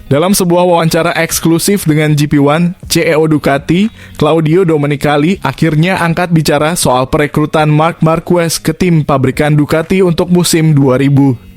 Dalam sebuah wawancara eksklusif dengan GP1, CEO Ducati, Claudio Domenicali akhirnya angkat bicara soal perekrutan Marc Marquez ke tim pabrikan Ducati untuk musim 2025.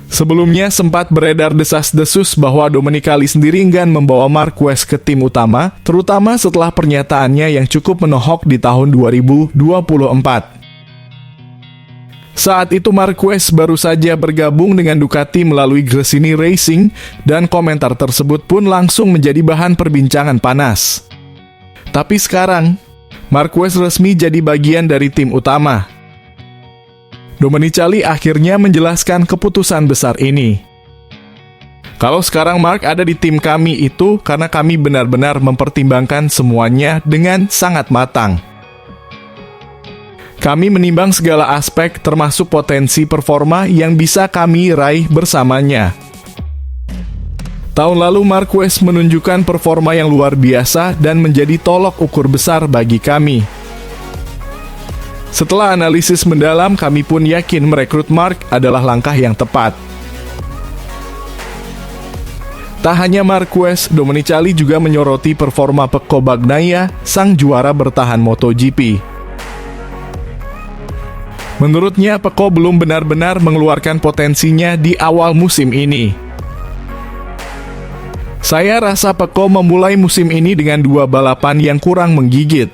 Sebelumnya sempat beredar desas-desus bahwa Domenicali sendiri enggan membawa Marquez ke tim utama, terutama setelah pernyataannya yang cukup menohok di tahun 2024. Saat itu Marquez baru saja bergabung dengan Ducati melalui Gresini Racing dan komentar tersebut pun langsung menjadi bahan perbincangan panas. Tapi sekarang, Marquez resmi jadi bagian dari tim utama. Domenicali akhirnya menjelaskan keputusan besar ini. Kalau sekarang Marc ada di tim kami itu karena kami benar-benar mempertimbangkan semuanya dengan sangat matang. Kami menimbang segala aspek termasuk potensi performa yang bisa kami raih bersamanya. Tahun lalu Marquez menunjukkan performa yang luar biasa dan menjadi tolok ukur besar bagi kami. Setelah analisis mendalam, kami pun yakin merekrut Marc adalah langkah yang tepat. Tak hanya Marquez, Domenicali juga menyoroti performa Pecco Bagnaia, sang juara bertahan MotoGP. Menurutnya, Pecco belum benar-benar mengeluarkan potensinya di awal musim ini. Saya rasa Pecco memulai musim ini dengan 2 balapan yang kurang menggigit.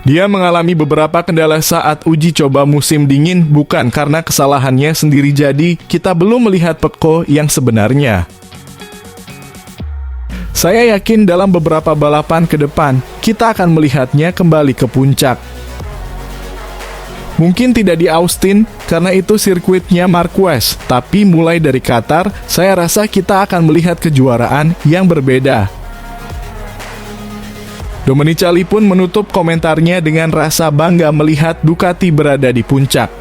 Dia mengalami beberapa kendala saat uji coba musim dingin bukan karena kesalahannya sendiri, jadi kita belum melihat Pecco yang sebenarnya. Saya yakin dalam beberapa balapan ke depan, kita akan melihatnya kembali ke puncak. Mungkin tidak di Austin, karena itu sirkuitnya Marquez, tapi mulai dari Qatar, saya rasa kita akan melihat kejuaraan yang berbeda. Domenicali pun menutup komentarnya dengan rasa bangga melihat Ducati berada di puncak.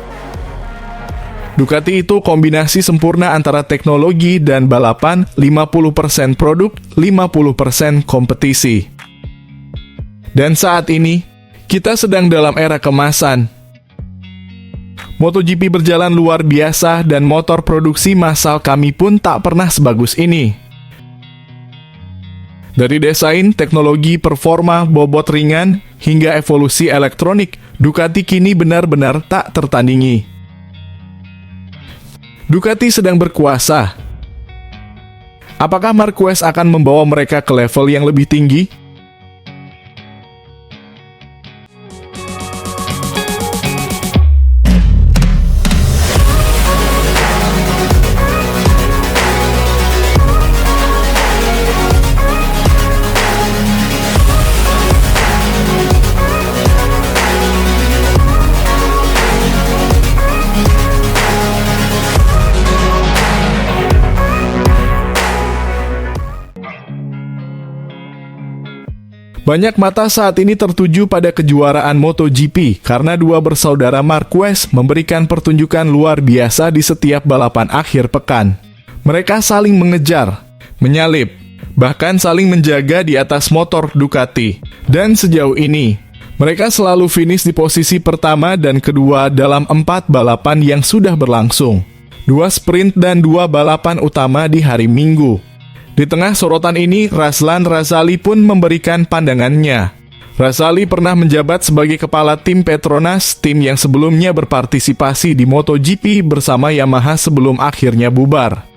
Ducati itu kombinasi sempurna antara teknologi dan balapan, 50% produk, 50% kompetisi. Dan saat ini, kita sedang dalam era kemasan. MotoGP berjalan luar biasa dan motor produksi massal kami pun tak pernah sebagus ini. Dari desain, teknologi, performa, bobot ringan, hingga evolusi elektronik, Ducati kini benar-benar tak tertandingi. Ducati sedang berkuasa. Apakah Marquez akan membawa mereka ke level yang lebih tinggi? Banyak mata saat ini tertuju pada kejuaraan MotoGP karena 2 bersaudara Marquez memberikan pertunjukan luar biasa di setiap balapan akhir pekan. Mereka saling mengejar, menyalip, bahkan saling menjaga di atas motor Ducati. Dan sejauh ini, mereka selalu finish di posisi pertama dan kedua dalam 4 balapan yang sudah berlangsung. 2 sprint dan 2 balapan utama di hari Minggu. Di tengah sorotan ini, Razlan Razali pun memberikan pandangannya. Razali pernah menjabat sebagai kepala tim Petronas, tim yang sebelumnya berpartisipasi di MotoGP bersama Yamaha sebelum akhirnya bubar.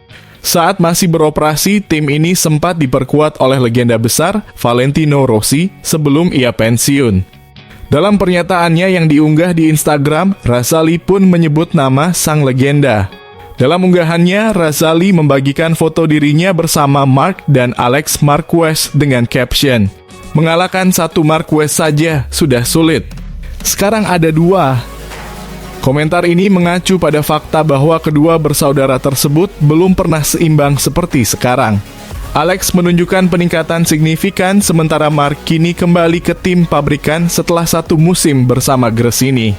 Saat masih beroperasi, tim ini sempat diperkuat oleh legenda besar Valentino Rossi sebelum ia pensiun. Dalam pernyataannya yang diunggah di Instagram, Razali pun menyebut nama sang legenda. Dalam unggahannya, Razali membagikan foto dirinya bersama Marc dan Alex Marquez dengan caption, "Mengalahkan 1 Marquez saja sudah sulit. Sekarang ada 2. Komentar ini mengacu pada fakta bahwa kedua bersaudara tersebut belum pernah seimbang seperti sekarang. Alex menunjukkan peningkatan signifikan sementara Marc kini kembali ke tim pabrikan setelah 1 musim bersama Gresini.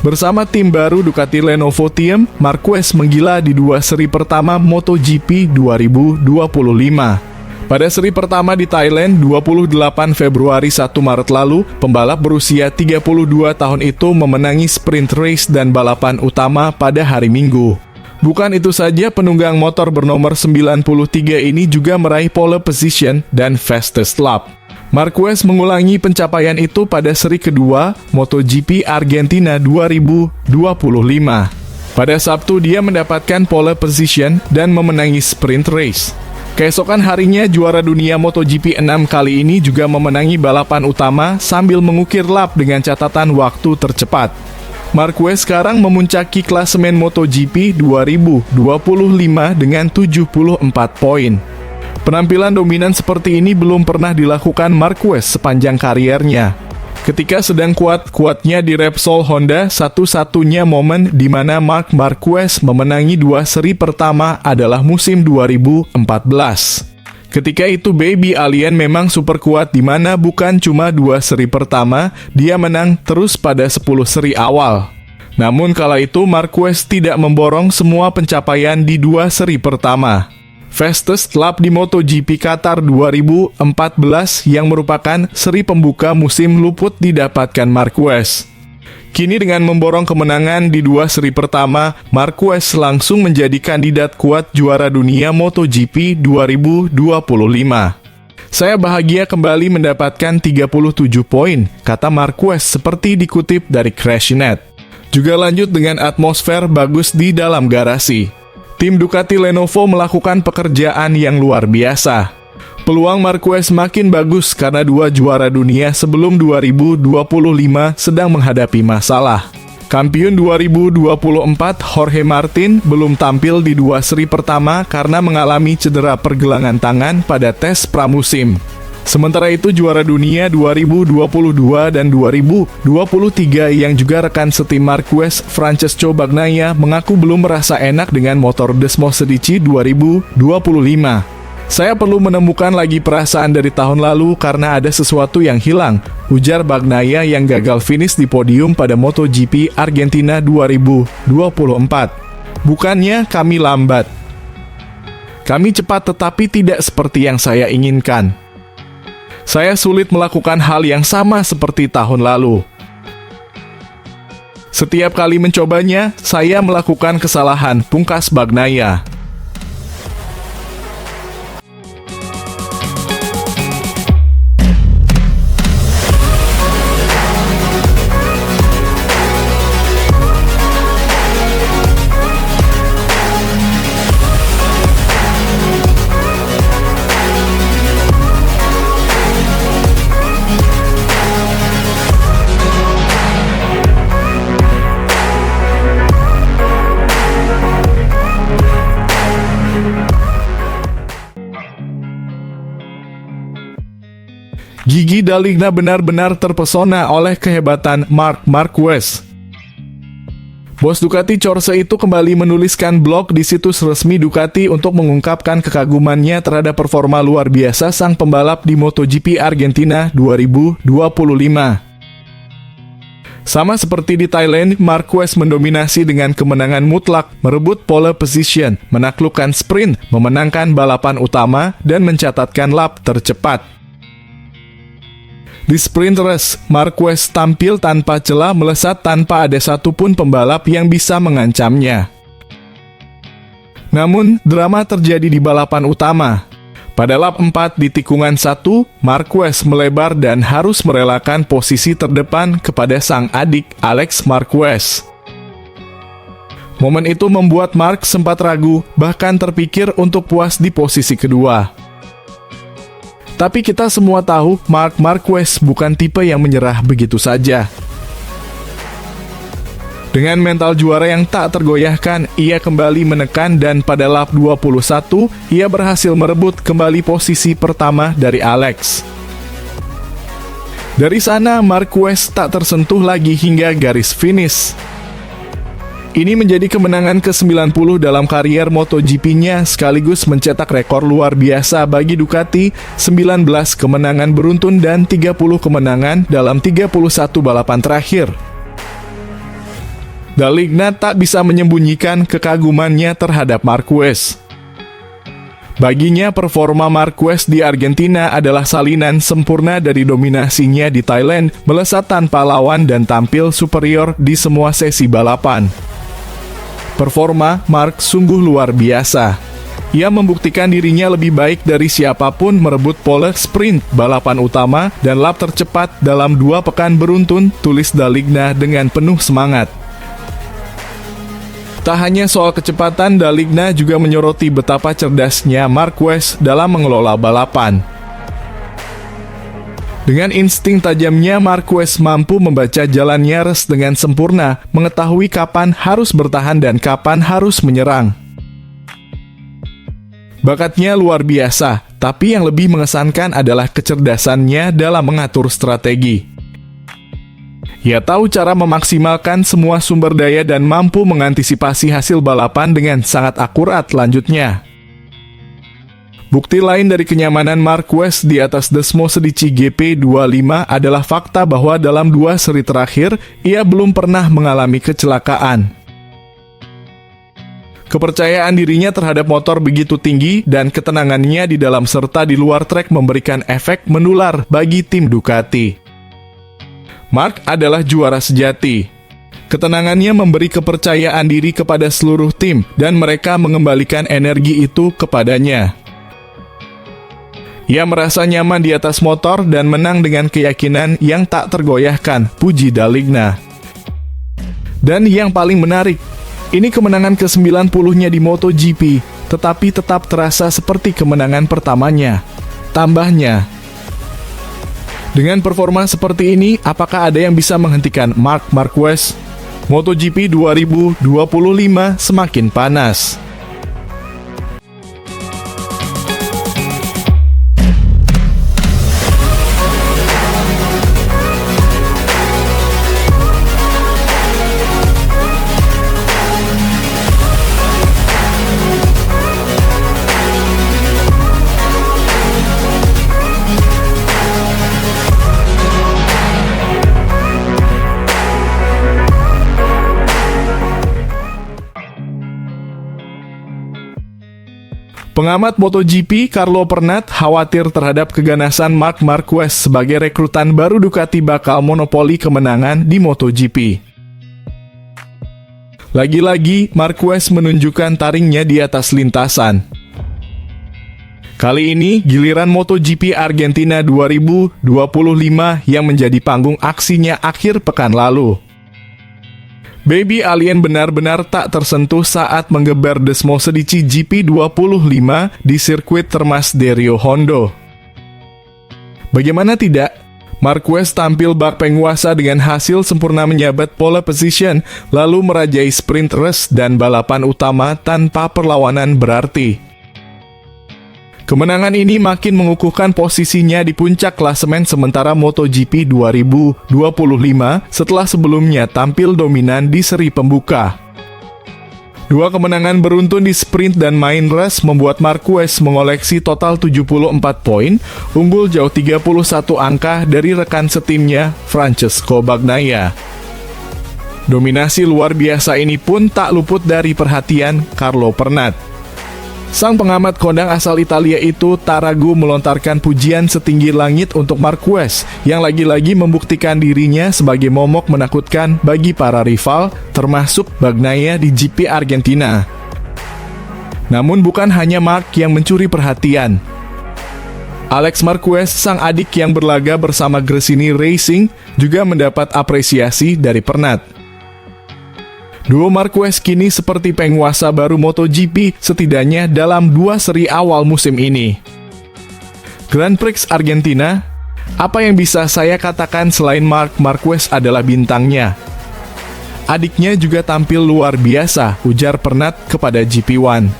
Bersama tim baru Ducati Lenovo Team, Marquez menggila di 2 seri pertama MotoGP 2025. Pada seri pertama di Thailand, 28 Februari 1 Maret lalu, pembalap berusia 32 tahun itu memenangi sprint race dan balapan utama pada hari Minggu. Bukan itu saja, penunggang motor bernomor 93 ini juga meraih pole position dan fastest lap. Marquez mengulangi pencapaian itu pada seri kedua MotoGP Argentina 2025. Pada Sabtu dia mendapatkan pole position dan memenangi sprint race. Keesokan harinya juara dunia MotoGP 6 kali ini juga memenangi balapan utama sambil mengukir lap dengan catatan waktu tercepat. Marquez sekarang memuncaki klasemen MotoGP 2025 dengan 74 poin. Penampilan dominan seperti ini belum pernah dilakukan Marquez sepanjang kariernya. Ketika sedang kuat-kuatnya di Repsol Honda, satu-satunya momen di mana Marc Marquez memenangi 2 seri pertama adalah musim 2014. Ketika itu Baby Alien memang super kuat, di mana bukan cuma 2 seri pertama, dia menang terus pada 10 seri awal. Namun kala itu Marquez tidak memborong semua pencapaian di 2 seri pertama. Fastest lap di MotoGP Qatar 2014 yang merupakan seri pembuka musim luput didapatkan Marquez. Kini dengan memborong kemenangan di 2 seri pertama, Marquez langsung menjadi kandidat kuat juara dunia MotoGP 2025. Saya bahagia kembali mendapatkan 37 poin, kata Marquez seperti dikutip dari Crashnet. Juga lanjut dengan atmosfer bagus di dalam garasi. Tim Ducati Lenovo melakukan pekerjaan yang luar biasa. Peluang Marquez makin bagus karena 2 juara dunia sebelum 2025 sedang menghadapi masalah. Kampiun 2024 Jorge Martin belum tampil di 2 seri pertama karena mengalami cedera pergelangan tangan pada tes pramusim. Sementara itu juara dunia 2022 dan 2023 yang juga rekan setim Marquez, Francesco Bagnaia, mengaku belum merasa enak dengan motor Desmosedici 2025. Saya perlu menemukan lagi perasaan dari tahun lalu karena ada sesuatu yang hilang, ujar Bagnaia yang gagal finish di podium pada MotoGP Argentina 2024. Bukannya kami lambat. Kami cepat tetapi tidak seperti yang saya inginkan. Saya sulit melakukan hal yang sama seperti tahun lalu. Setiap kali mencobanya, saya melakukan kesalahan, pungkas Bagnaia. Gigi D'Aligna benar-benar terpesona oleh kehebatan Marc Marquez. Bos Ducati Corse itu kembali menuliskan blog di situs resmi Ducati untuk mengungkapkan kekagumannya terhadap performa luar biasa sang pembalap di MotoGP Argentina 2025. Sama seperti di Thailand, Marquez mendominasi dengan kemenangan mutlak, merebut pole position, menaklukkan sprint, memenangkan balapan utama, dan mencatatkan lap tercepat. Di sprint race, Marquez tampil tanpa celah, melesat tanpa ada satupun pembalap yang bisa mengancamnya. Namun, drama terjadi di balapan utama. Pada lap 4 di tikungan 1, Marquez melebar dan harus merelakan posisi terdepan kepada sang adik Alex Marquez. Momen itu membuat Marc sempat ragu, bahkan terpikir untuk puas di posisi kedua. Tapi kita semua tahu Marc Marquez bukan tipe yang menyerah begitu saja. Dengan mental juara yang tak tergoyahkan, ia kembali menekan dan pada lap 21, ia berhasil merebut kembali posisi pertama dari Alex. Dari sana, Marquez tak tersentuh lagi hingga garis finish. Ini menjadi kemenangan ke-90 dalam karier MotoGP-nya, sekaligus mencetak rekor luar biasa bagi Ducati, 19 kemenangan beruntun dan 30 kemenangan dalam 31 balapan terakhir. D'Aligna tak bisa menyembunyikan kekagumannya terhadap Marquez. Baginya, performa Marquez di Argentina adalah salinan sempurna dari dominasinya di Thailand, melesat tanpa lawan dan tampil superior di semua sesi balapan. Performa Mark sungguh luar biasa. Ia membuktikan dirinya lebih baik dari siapapun merebut pole sprint, balapan utama, dan lap tercepat dalam 2 pekan beruntun, tulis Daligna dengan penuh semangat. Tak hanya soal kecepatan, Daligna juga menyoroti betapa cerdasnya Marquez dalam mengelola balapan. Dengan insting tajamnya, Marquez mampu membaca jalannya res dengan sempurna, mengetahui kapan harus bertahan dan kapan harus menyerang. Bakatnya luar biasa, tapi yang lebih mengesankan adalah kecerdasannya dalam mengatur strategi. Ia tahu cara memaksimalkan semua sumber daya dan mampu mengantisipasi hasil balapan dengan sangat akurat, lanjutnya. Bukti lain dari kenyamanan Marquez di atas Desmo Sedici GP25 adalah fakta bahwa dalam 2 seri terakhir, ia belum pernah mengalami kecelakaan. Kepercayaan dirinya terhadap motor begitu tinggi dan ketenangannya di dalam serta di luar trek memberikan efek menular bagi tim Ducati. Mark adalah juara sejati. Ketenangannya memberi kepercayaan diri kepada seluruh tim dan mereka mengembalikan energi itu kepadanya. Ia merasa nyaman di atas motor dan menang dengan keyakinan yang tak tergoyahkan, puji Daligna. Dan yang paling menarik, ini kemenangan ke-90-nya di MotoGP, tetapi tetap terasa seperti kemenangan pertamanya. Tambahnya, dengan performa seperti ini, apakah ada yang bisa menghentikan Marc Marquez? MotoGP 2025 semakin panas. Pengamat MotoGP Carlo Pernat khawatir terhadap keganasan Marc Marquez sebagai rekrutan baru Ducati bakal monopoli kemenangan di MotoGP. Lagi-lagi Marquez menunjukkan taringnya di atas lintasan. Kali ini giliran MotoGP Argentina 2025 yang menjadi panggung aksinya akhir pekan lalu. Baby Alien benar-benar tak tersentuh saat menggeber Desmo Sedici GP25 di sirkuit Termas de Rio Hondo. Bagaimana tidak, Marquez tampil bak penguasa dengan hasil sempurna menyabat pole position, lalu merajai sprint race dan balapan utama tanpa perlawanan berarti. Kemenangan ini makin mengukuhkan posisinya di puncak klasemen sementara MotoGP 2025 setelah sebelumnya tampil dominan di seri pembuka. 2 kemenangan beruntun di sprint dan main race membuat Marquez mengoleksi total 74 poin, unggul jauh 31 angka dari rekan setimnya Francesco Bagnaia. Dominasi luar biasa ini pun tak luput dari perhatian Carlo Pernat. Sang pengamat kondang asal Italia itu tak ragu melontarkan pujian setinggi langit untuk Marquez yang lagi-lagi membuktikan dirinya sebagai momok menakutkan bagi para rival, termasuk Bagnaia di GP Argentina. Namun bukan hanya Marc yang mencuri perhatian. Alex Marquez, sang adik yang berlaga bersama Gresini Racing, juga mendapat apresiasi dari Pernat. Duo Marquez kini seperti penguasa baru MotoGP setidaknya dalam 2 seri awal musim ini. Grand Prix Argentina, apa yang bisa saya katakan selain Marc Marquez adalah bintangnya. Adiknya juga tampil luar biasa, ujar Pernat kepada GP1.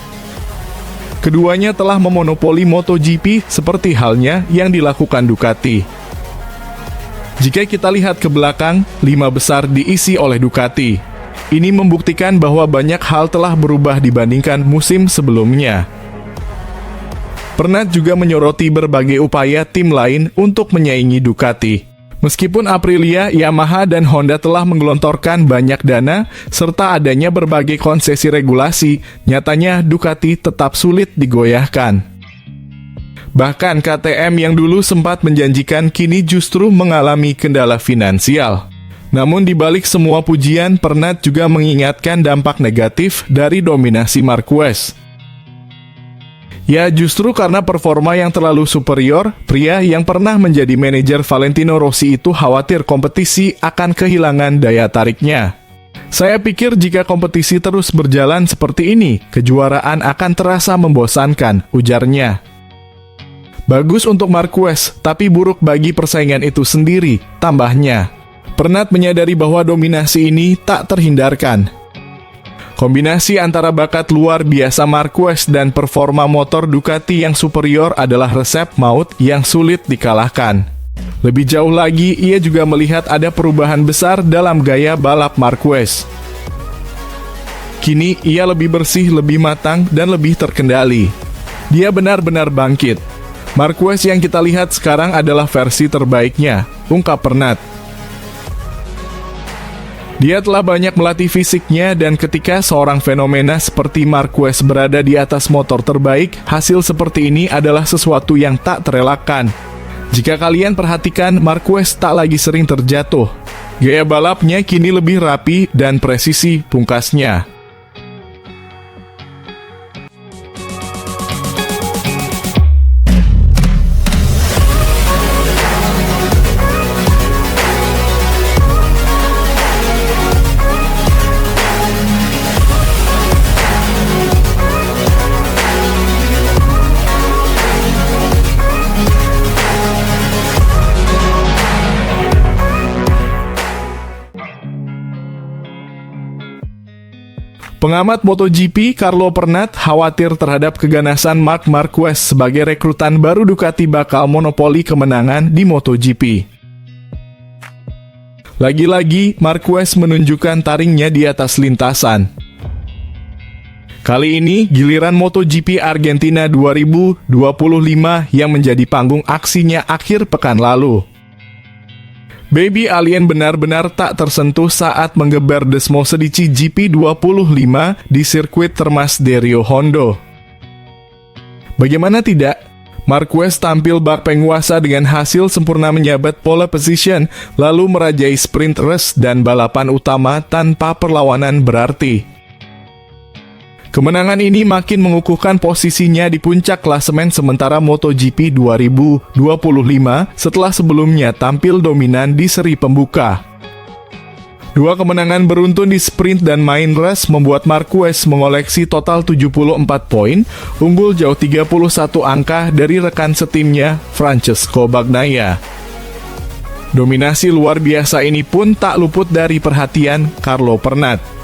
Keduanya telah memonopoli MotoGP seperti halnya yang dilakukan Ducati. Jika kita lihat ke belakang, 5 besar diisi oleh Ducati. Ini membuktikan bahwa banyak hal telah berubah dibandingkan musim sebelumnya. Pernat juga menyoroti berbagai upaya tim lain untuk menyaingi Ducati. Meskipun Aprilia, Yamaha, dan Honda telah menggelontorkan banyak dana, serta adanya berbagai konsesi regulasi, nyatanya Ducati tetap sulit digoyahkan. Bahkan KTM yang dulu sempat menjanjikan kini justru mengalami kendala finansial. Namun di balik semua pujian, Pernat juga mengingatkan dampak negatif dari dominasi Marquez. Ya, justru karena performa yang terlalu superior, pria yang pernah menjadi manajer Valentino Rossi itu khawatir kompetisi akan kehilangan daya tariknya. Saya pikir jika kompetisi terus berjalan seperti ini, kejuaraan akan terasa membosankan, ujarnya. Bagus untuk Marquez, tapi buruk bagi persaingan itu sendiri, tambahnya. Pernat menyadari bahwa dominasi ini tak terhindarkan. Kombinasi antara bakat luar biasa Marquez dan performa motor Ducati yang superior adalah resep maut yang sulit dikalahkan. Lebih jauh lagi, ia juga melihat ada perubahan besar dalam gaya balap Marquez. Kini, ia lebih bersih, lebih matang, dan lebih terkendali. Dia benar-benar bangkit. Marquez yang kita lihat sekarang adalah versi terbaiknya, ungkap Pernat. Dia telah banyak melatih fisiknya dan ketika seorang fenomena seperti Marquez berada di atas motor terbaik, hasil seperti ini adalah sesuatu yang tak terelakkan. Jika kalian perhatikan, Marquez tak lagi sering terjatuh. Gaya balapnya kini lebih rapi dan presisi, pungkasnya. Pengamat MotoGP Carlo Pernat khawatir terhadap keganasan Marc Marquez sebagai rekrutan baru Ducati bakal monopoli kemenangan di MotoGP. Lagi-lagi, Marquez menunjukkan taringnya di atas lintasan. Kali ini, giliran MotoGP Argentina 2025 yang menjadi panggung aksinya akhir pekan lalu. Baby Alien benar-benar tak tersentuh saat menggeber Desmosedici GP25 di sirkuit Termas de Rio Hondo. Bagaimana tidak? Marquez tampil bak penguasa dengan hasil sempurna menjabat pole position, lalu merajai sprint race dan balapan utama tanpa perlawanan berarti. Kemenangan ini makin mengukuhkan posisinya di puncak klasemen sementara MotoGP 2025 setelah sebelumnya tampil dominan di seri pembuka. Dua kemenangan beruntun di sprint dan main race membuat Marquez mengoleksi total 74 poin, unggul jauh 31 angka dari rekan setimnya Francesco Bagnaia. Dominasi luar biasa ini pun tak luput dari perhatian Carlo Pernat.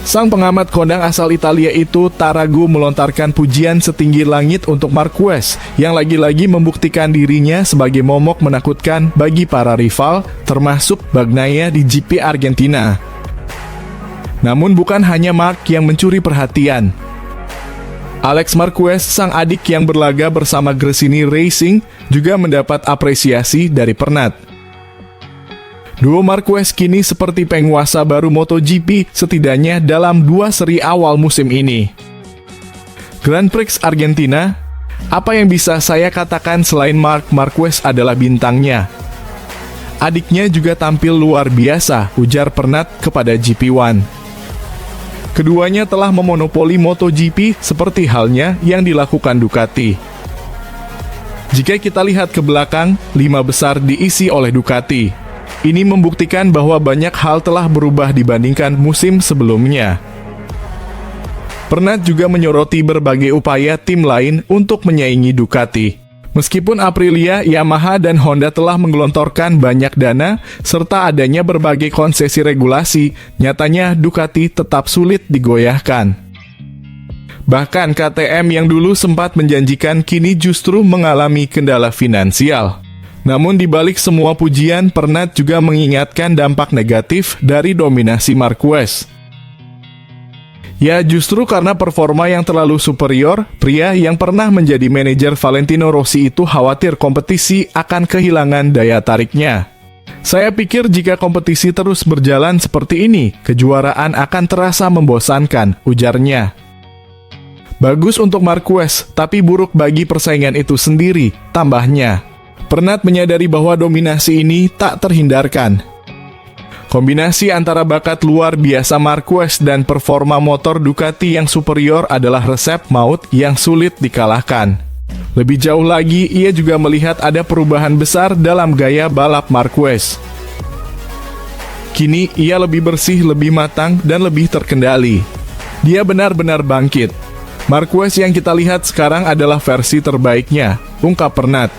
Sang pengamat kondang asal Italia itu tak ragu melontarkan pujian setinggi langit untuk Marquez yang lagi-lagi membuktikan dirinya sebagai momok menakutkan bagi para rival, termasuk Bagnaia di GP Argentina. Namun bukan hanya Marc yang mencuri perhatian. Alex Marquez, sang adik yang berlaga bersama Gresini Racing, juga mendapat apresiasi dari Pernat. Duo Marquez kini seperti penguasa baru MotoGP setidaknya dalam dua seri awal musim ini. Grand Prix Argentina, apa yang bisa saya katakan selain Marc Marquez adalah bintangnya. Adiknya juga tampil luar biasa, ujar Pernat kepada GP1. Keduanya telah memonopoli MotoGP seperti halnya yang dilakukan Ducati. Jika kita lihat ke belakang, 5 besar diisi oleh Ducati. Ini membuktikan bahwa banyak hal telah berubah dibandingkan musim sebelumnya. Pernat juga menyoroti berbagai upaya tim lain untuk menyaingi Ducati. Meskipun Aprilia, Yamaha, dan Honda telah menggelontorkan banyak dana, serta adanya berbagai konsesi regulasi, nyatanya Ducati tetap sulit digoyahkan. Bahkan KTM yang dulu sempat menjanjikan kini justru mengalami kendala finansial. Namun di balik semua pujian, Pernat juga mengingatkan dampak negatif dari dominasi Marquez. Ya, justru karena performa yang terlalu superior, pria yang pernah menjadi manajer Valentino Rossi itu khawatir kompetisi akan kehilangan daya tariknya. Saya pikir jika kompetisi terus berjalan seperti ini, kejuaraan akan terasa membosankan, ujarnya. Bagus untuk Marquez, tapi buruk bagi persaingan itu sendiri, tambahnya. Pernat menyadari bahwa dominasi ini tak terhindarkan. Kombinasi antara bakat luar biasa Marquez dan performa motor Ducati yang superior adalah resep maut yang sulit dikalahkan. Lebih jauh lagi, ia juga melihat ada perubahan besar dalam gaya balap Marquez. Kini, ia lebih bersih, lebih matang, dan lebih terkendali. Dia benar-benar bangkit. Marquez yang kita lihat sekarang adalah versi terbaiknya, ungkap Pernat.